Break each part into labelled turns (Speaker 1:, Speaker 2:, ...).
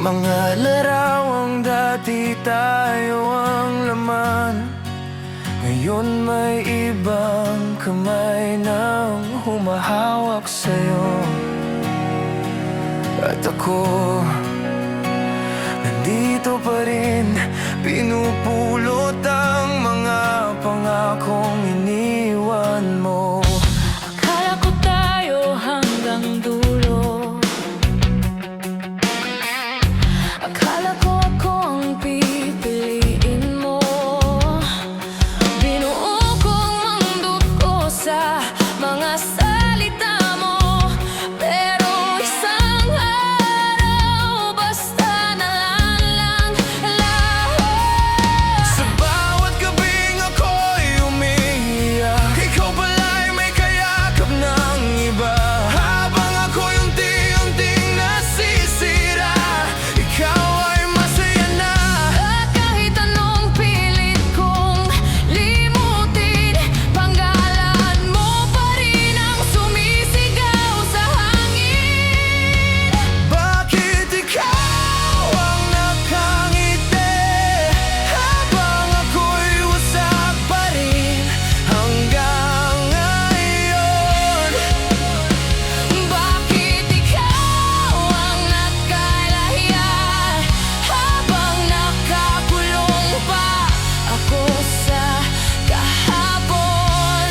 Speaker 1: Mga larawang dati tayo ang laman, ngayon may ibang kamay nang humahawak sa'yo. At ako, nandito pa rin, pinupulot ang mga pangakong iniwan mo.
Speaker 2: Akala ko tayo hanggang dulo, akala ko ako ang pipiliin mo. Binuo kong mundo ko sa mga salita mo, pero isang araw basta nalang lahat.
Speaker 1: Sa bawat gabing ako'y umiiyak, ikaw pala'y may kayakap ng iba. Habang ako'y unti-unting nasisira, ikaw ay masaya na.
Speaker 2: At kahit anong pilit kong limutin, panggalan mo pa rin ang sumisigaw sa hangin.
Speaker 1: Bakit ikaw ang nakangiti, habang ako'y wasak pa rin hanggang ngayon?
Speaker 2: Bakit ikaw ang nagkalahiya, habang nakakulong pa ako sa kahapon?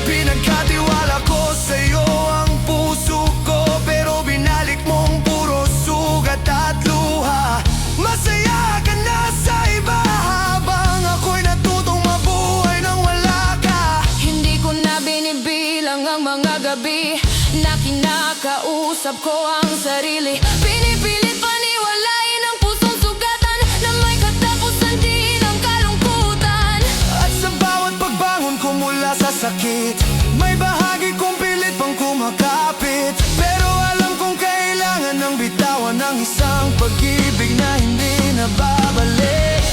Speaker 1: Pinagkatiwala ko sa'yo ang puso ko, pero binalik mong puro sugat at luha. Masaya ka na sa iba, habang ako'y natutong mabuhay nang wala ka.
Speaker 2: Hindi ko na binibilang ang mga gabi na kinakausap ko ang sarili. Pinipilit paniwalain ang pusong sugatan na may katapusan din ang kalungkutan.
Speaker 1: At sa bawat pagbangon ko mula sa sakit, may bahagi kong pilit pang kumakapit. Pero alam kong kailangan ng bitawan ng isang pag-ibig na hindi nababalik.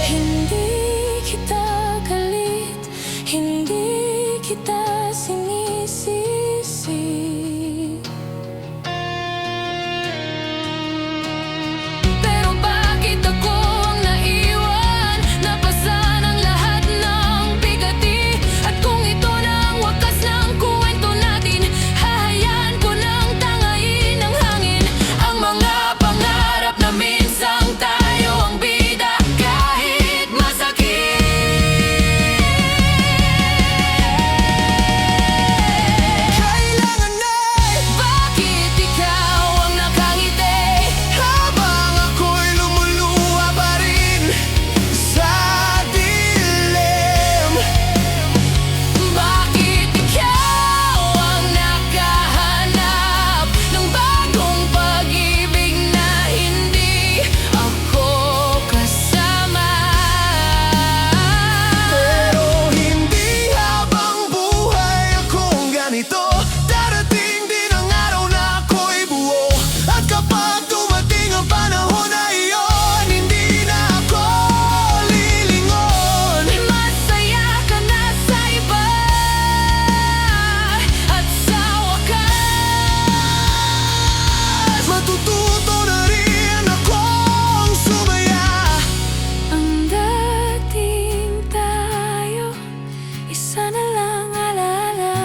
Speaker 2: Hindi kita galit, hindi kita sinisisi. Pero bakit ako ang naiwan, napasan ang lahat ng bigati? At kung ito na ang wakas ng kwento natin, hahayaan ko nang tangayin ng hangin ang mga pangarap na minsang tayo ang bida kahit masakit.
Speaker 1: Kailangan ay
Speaker 2: Bakit ikaw ang nakangiti,
Speaker 1: habang ako'y lumuluha pa rin sa dilim.
Speaker 2: bakit ikaw ang nakahanap ng bagong pag-ibig na hindi ako kasama?
Speaker 1: Pero hindi habang buhay akong ganito, darating din ang araw na ako'y buo. At kapag dumating ang panahon na iyon, hindi na ako lilingon.
Speaker 2: Masaya ka na sa iba, at sa wakas
Speaker 1: Matututo na rin akong sumaya.
Speaker 2: ang dating tayo, isa na lang alala.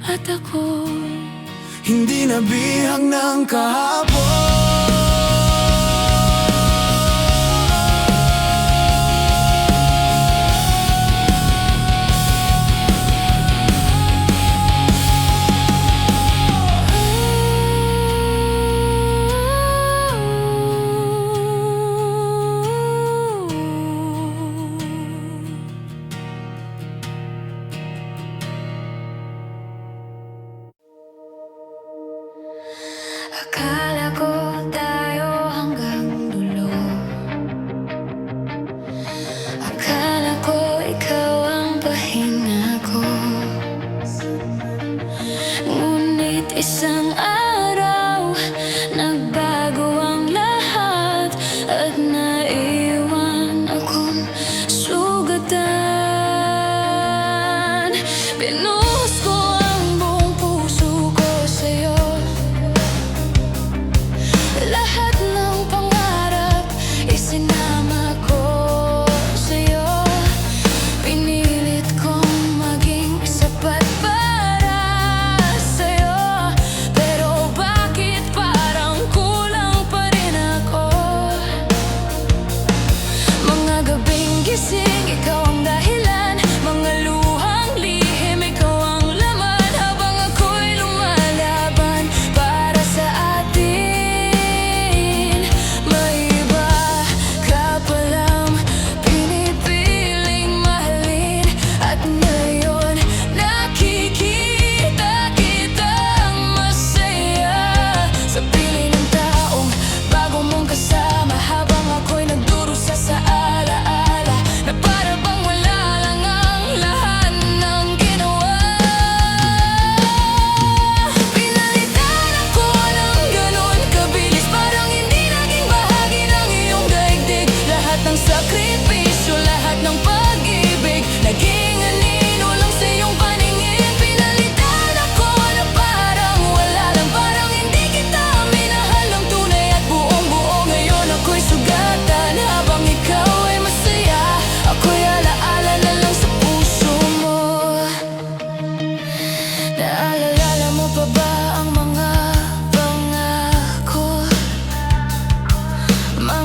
Speaker 2: At ako
Speaker 1: Hindi na bihag ng kahapon.
Speaker 2: akala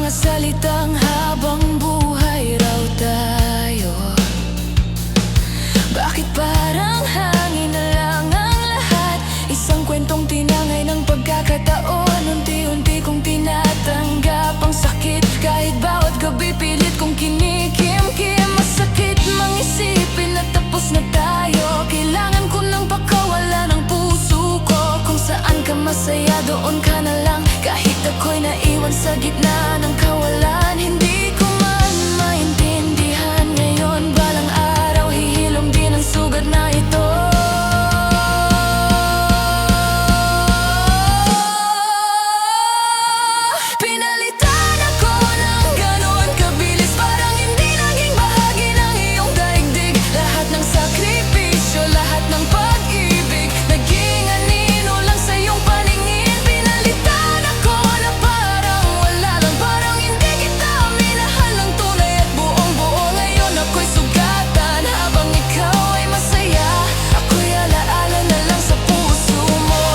Speaker 2: mga salitang habang buhay raw tayo. Bakit parang hangin na lang ang lahat? Isang kwentong tinangay ng pagkakataon. Unti-unti kong tinatanggap ang sakit, kahit bawat gabi pilit kong kinikim-kim. Masakit mang isipin na tapos na tayo. Kailangan ko nang pakawala ng puso ko. Kung saan ka masaya, doon ka na lang. Kahit ako'y naiwan sa gitna ng kawalan. Hindi ko man maintindihan ngayon. Balang araw hihilom din ang sugat na ito. Pinalitan ako ng gano'n kabilis, parang hindi naging bahagi ng iyong daigdig. Lahat ng sakripisyo, lahat ng pag-ibig, naging anino lang sa iyong paningin. Pinalitan ako na parang wala lang, parang hindi kita minahal ng tunay at buong-buo. Ngayon ako'y sugatan, habang ikaw ay masaya, ako'y alaala na lang sa puso mo.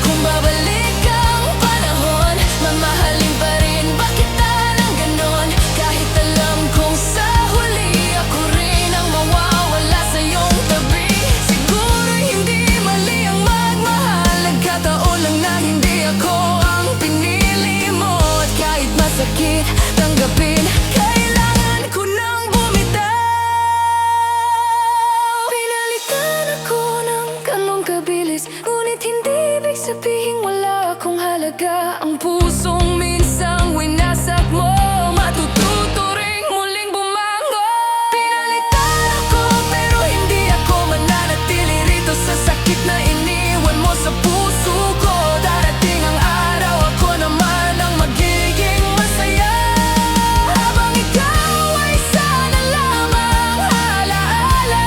Speaker 2: Kung babalik ang panahon, mamahalin pa rin ba kita ng ganon? Kahit alam kong sa huli ako rin ang mawawala sa iyong tabi. Siguro hindi mali ang magmahal, nagkataon lang na hindi ako ang pinili mo. At kahit masakit tanggapin, kailangan ko nang bumitaw. Pinalitan ako ng ganong kabilis, ngunit hindi ibig sabihin wala akong halaga. Ang pusong minsang winasak mo, matututo ring muling bumangon. Pinalitan ako pero hindi ako mananatili rito sa sakit na iniwan mo sa puso ko. Darating ang araw, ako naman ang magiging masaya. Habang ikaw ay sana lamang alaala.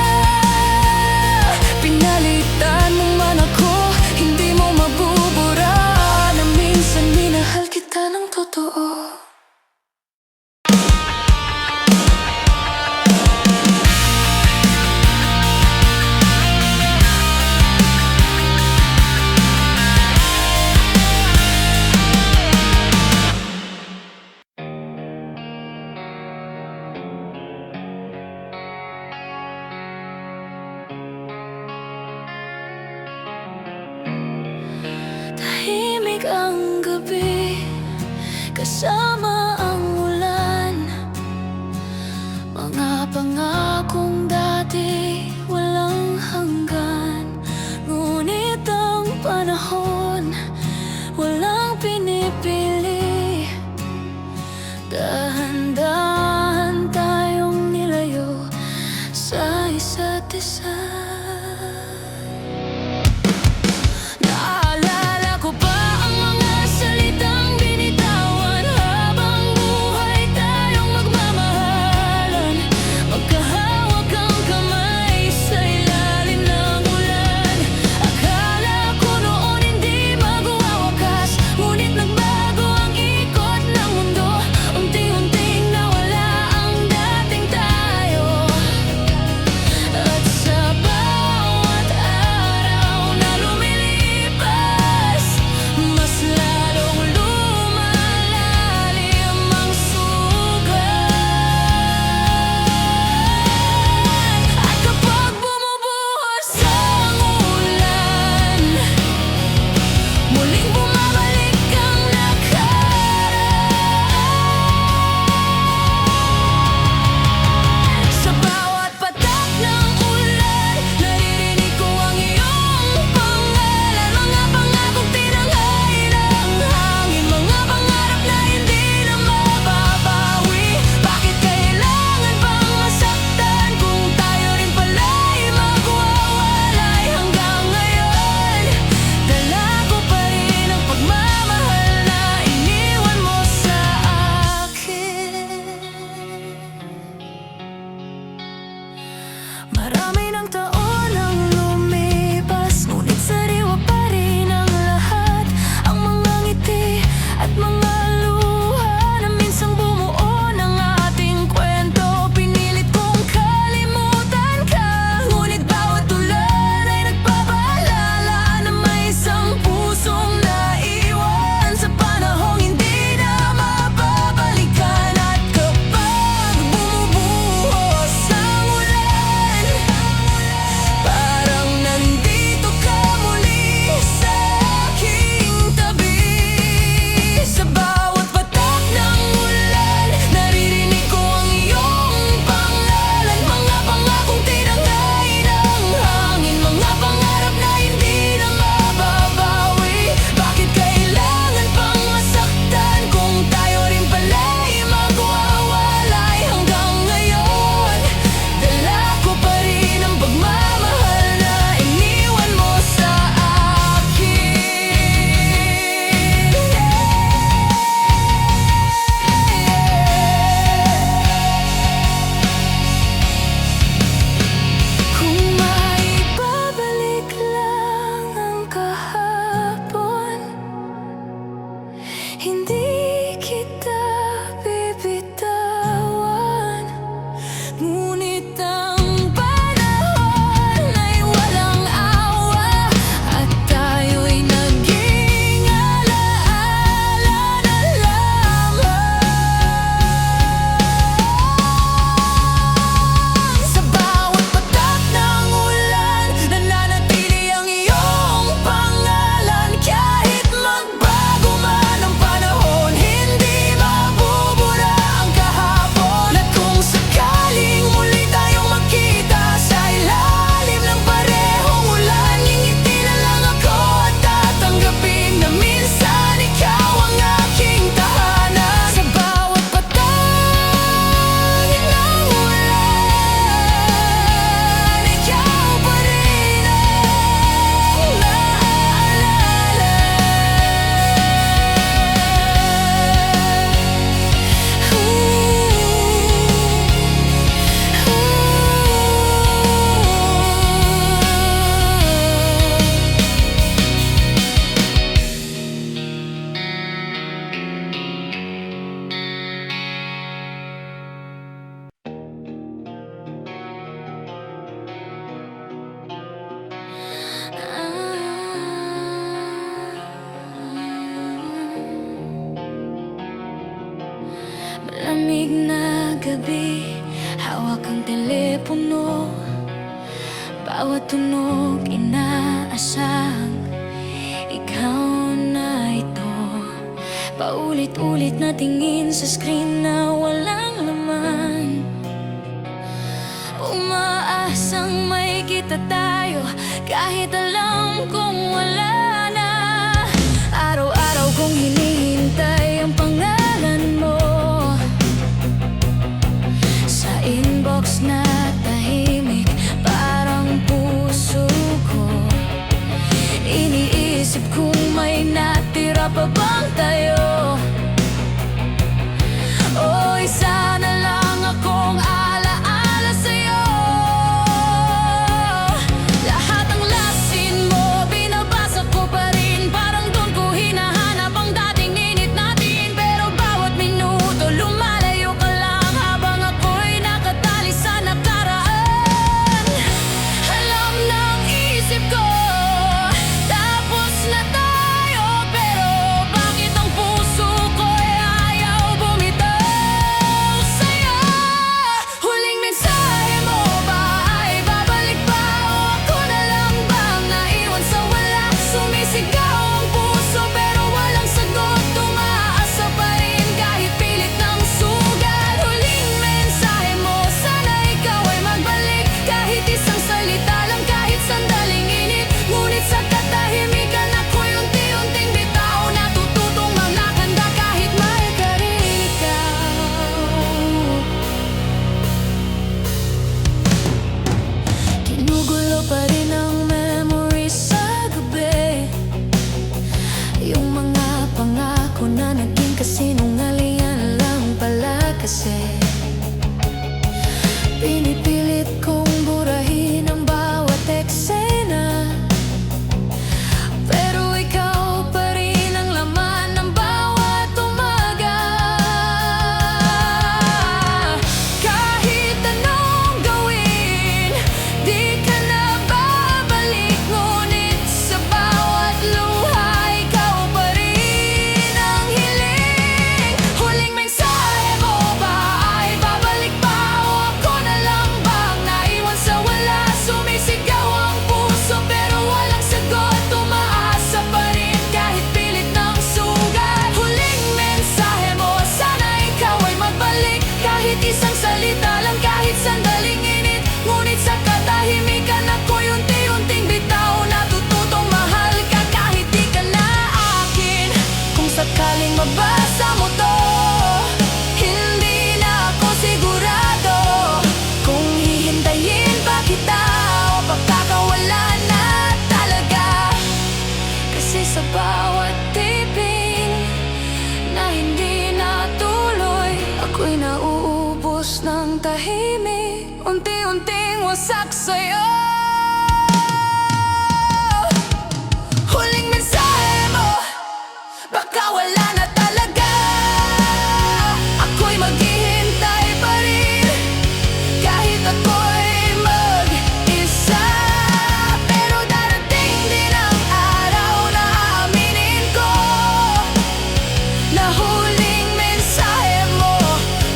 Speaker 2: Pinalitan mo man ako, hindi mo mabubura na minsan minahal kita ng totoo. Tahimik ang gabi, kasama ang ulan. Mga pangakong dati walang hanggan. Ngunit ang panahon walang pinipili. Dahan-dahan tayong nilayo sa isa't isa. Naalala ko pa ang mga salitang binitawan habang buhay tayong magmamahalan. Magkahawak ang kamay sa ilalim ng ulan. Akala ko noon hindi magwawakas, ngunit nagbago ang ikot ng mundo. Unti-unti gabi, hawak ang telepono. Bawat tunog inaasang ikaw na ito. Paulit-ulit na tingin sa screen na walang laman. Umaasang may kita tayo kahit alam kong wala na. Araw-araw kong hinihintay ang pangalan mo sa inbox na tahimik, parang puso ko. Iniisip kung may natira pa bang tayo. O isa na lang akong alaala sa'yo. Lahat ng lasin mo binabasa ko pa rin, parang doon ko hinahanap ang dating init natin. Pero bawat minuto lumalayo ka lang habang ako'y nakatali sa nakaraan. Alam ng isip ko tapos na tayo, pero bakit ang puso ko'y ayaw bumitaw sa'yo? Huling mensahe mo ba ay babalik pa, o ako na lang bang naiwan sa wala? Sumisigaw ang puso pero walang sagot, tumaasa pa rin kahit pilit ng sugat. Huling mensahe mo, sana ikaw ay magbalik, kahit isang salita lang, kahit sandaling init. Ngunit sa katahimikan ako'y unti-unting bitaw, natututong maghanda kahit mahal ka rin ikaw. Ginugulo pa rin ang memories sa gabi, yung mga pangako na naging kasinungalingan lang pala kasi. Pinipilit kong burahin ang bawat eksena, pero ikaw pa rin ang laman ng bawat umaga. Kahit anong gawin, di ka na babalik. Ngunit sa bawat luha, ikaw pa rin ang hiling. Huling mensahe mo ba ay babalik pa, o ako na lang bang naiwan sa wala? Sumisigaw ang puso pero walang sagot, tumaasa pa rin kahit pilit ng sugat. Huling mensahe mo, sana ikaw ay magbalik, kahit isang salita lang, kahit sandaling init. Ngunit sa katahimikan ako'y unti-unting bitaw, natututong mahal ka kahit di ka na akin. Kung sakaling mabasa mo to, hindi na ako sigurado kung hihintayin pa kita o pagkakawala na talaga. Kasi sa bawat tiping na hindi natuloy, ako'y nauubos ng tahimik, unti-unting wasak sa'yo. Huling mensahe mo, baka wala na talaga. Ako'y maghihintay pa rin kahit ako'y mag-isa. Pero darating din ang araw na aaminin ko na huling mensahe mo,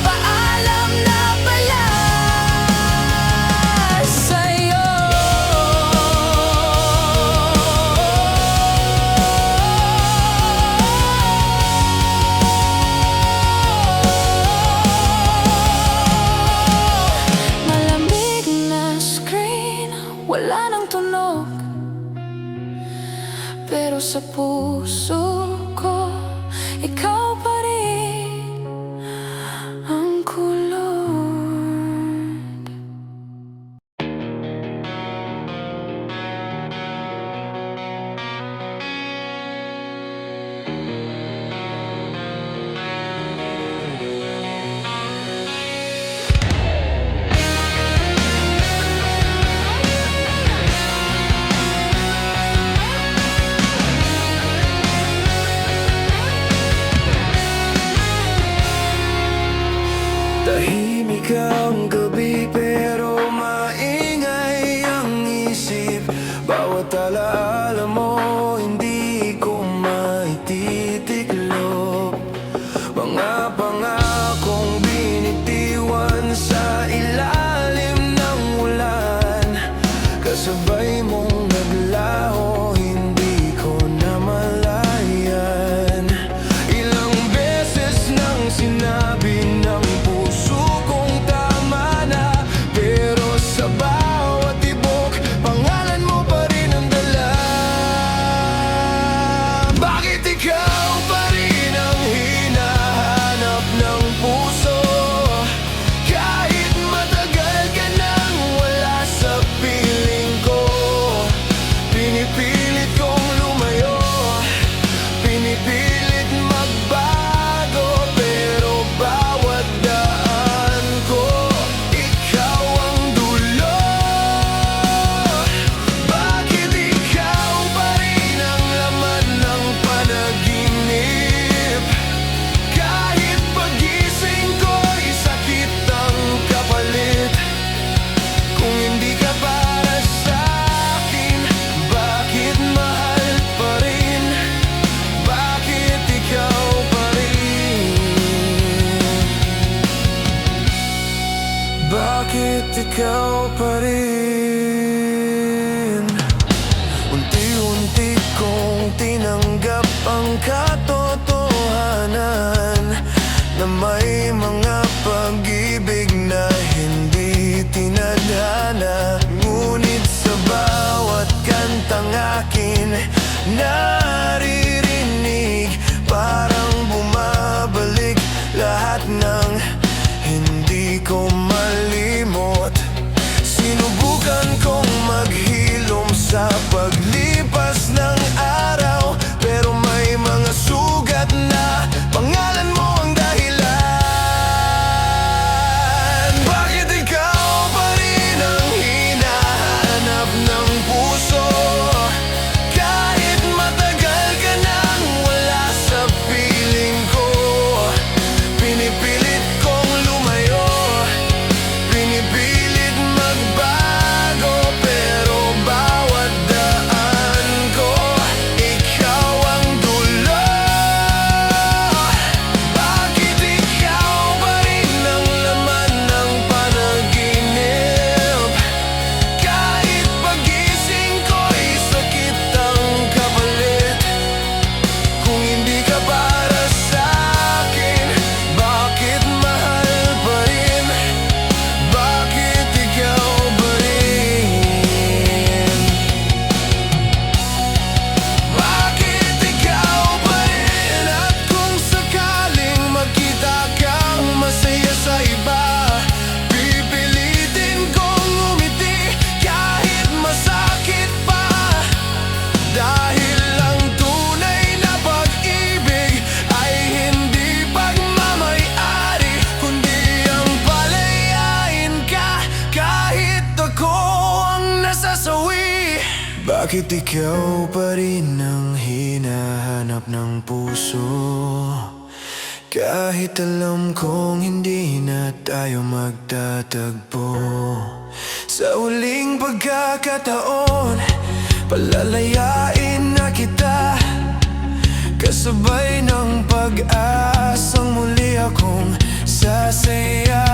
Speaker 2: paalam na pala sa'yo. Malamig na screen, wala nang tunog, pero sa puso ko, ikaw pa rin ang kulot.
Speaker 1: Mga pangakong binitiwan Bakit ikaw pa rin? Unti-unti kong tinanggap ang katotohanan na may mga pag-ibig na hindi tinadhana. Ngunit sa bawat kantang akin naririnig, parang bumabalik lahat ng hindi ko malimot. Sinubukan kong maghilom sa paglipas ng araw, pero may mga sugat na pangalan mo ang dahilan. Bakit ikaw pa rin ang hinahanap ng puso? Kahit matagal ka nang wala sa piling ko, pinipilit kong lumayo, pinipilit magbago, pero bawat daan ko, ikaw ang dulo. Bakit ikaw pa rin ang laman ng panaginip? Kahit pagising ko'y sakit ang kapalit. Kung hindi ka para sa'kin, bakit mahal pa rin? Bakit ikaw pa rin? Bakit ikaw pa rin? At kung sakaling magkita kang masaya sa iba, pipilitin kong umiti kahit masakit pa. Dahil ang tunay na pag-ibig ay hindi pagmamay-ari, kundi ang palayain ka kahit ako ang nasasawi. Bakit ikaw pa rin ang hinahanap ng puso? Kahit alam kong hindi na tayo magtatagpo, sa huling pagkakataon, palalayain na kita, kasabay ng pag-asang muli akong sasaya.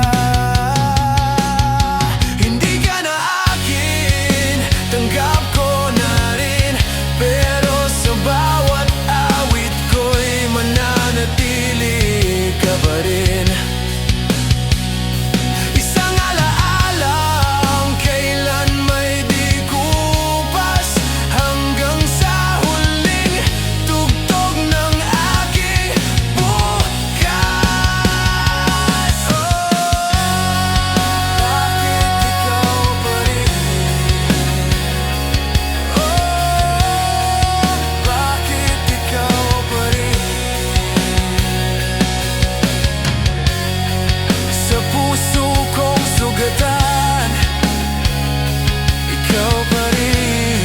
Speaker 1: Hindi ka na akin, tanggap ko na rin, pero sa bawat awit ko'y mananatili ka pa rin. Isang alaala ang kailan may di kupas, hanggang sa huling tugtog ng aking bukas. Bakit ikaw pa rin? Bakit ikaw pa rin? Sa puso kong sugatan, ikaw pa rin.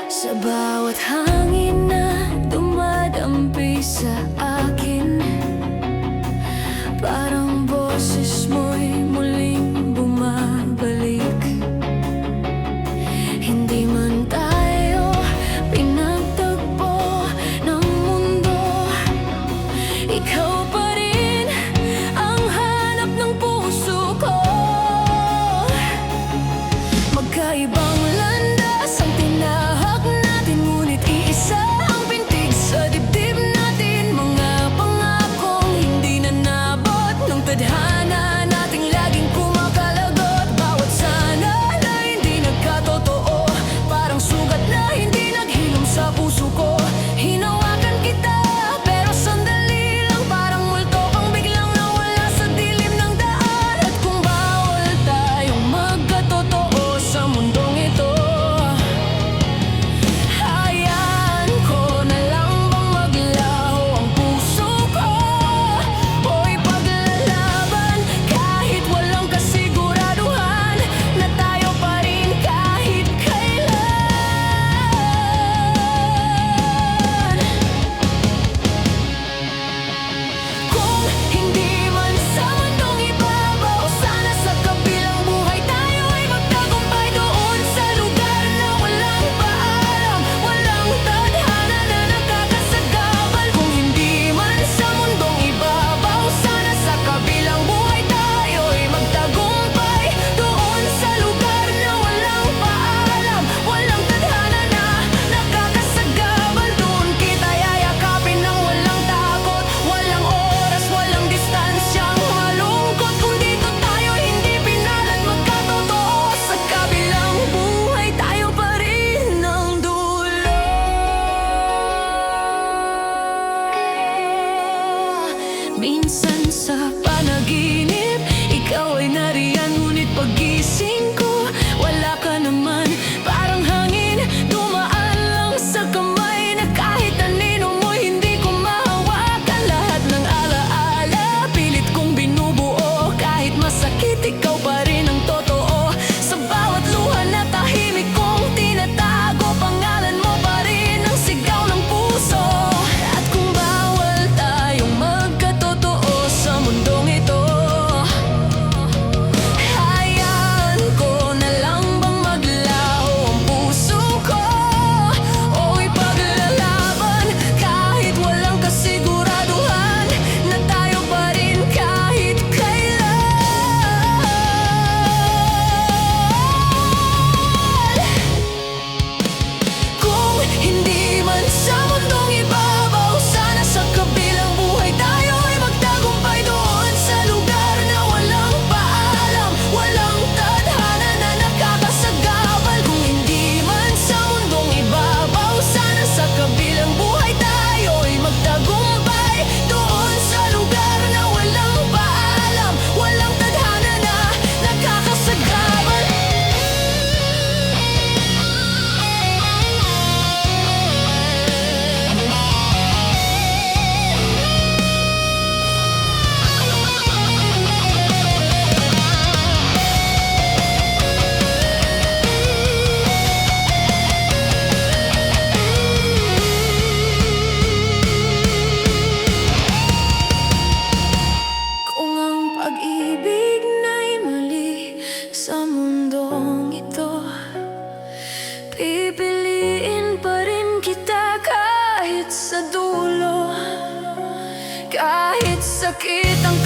Speaker 2: Sa bawat hangin na dumadampi sa akin, parang boses mo'y muling bumabalik. Hindi man tayo pinagtagpo ng mundo, ikaw pa rin ang hanap ng puso ko. Magkaibang landas ang tinahak natin, ngunit iisa ang pintig sa dibdib natin. Mga pangakong hindi nanabot ng tadhana nating laging kumakalagot. Bawat sana na hindi nagkatotoo, parang sugat na hindi naghilom sa puso ko. Hinawakan kita, pero sandali lang, parang multo kang biglang nawala sa dilim ng daan. At kung bawal tayong magkatotoo sa mundong ito, hayaan ko na lang bang maglaho ang puso ko o ipaglalaban kahit walang kasiguraduhan na tayo pa rin kahit kailan. kahit sa dulo, kahit sakit ang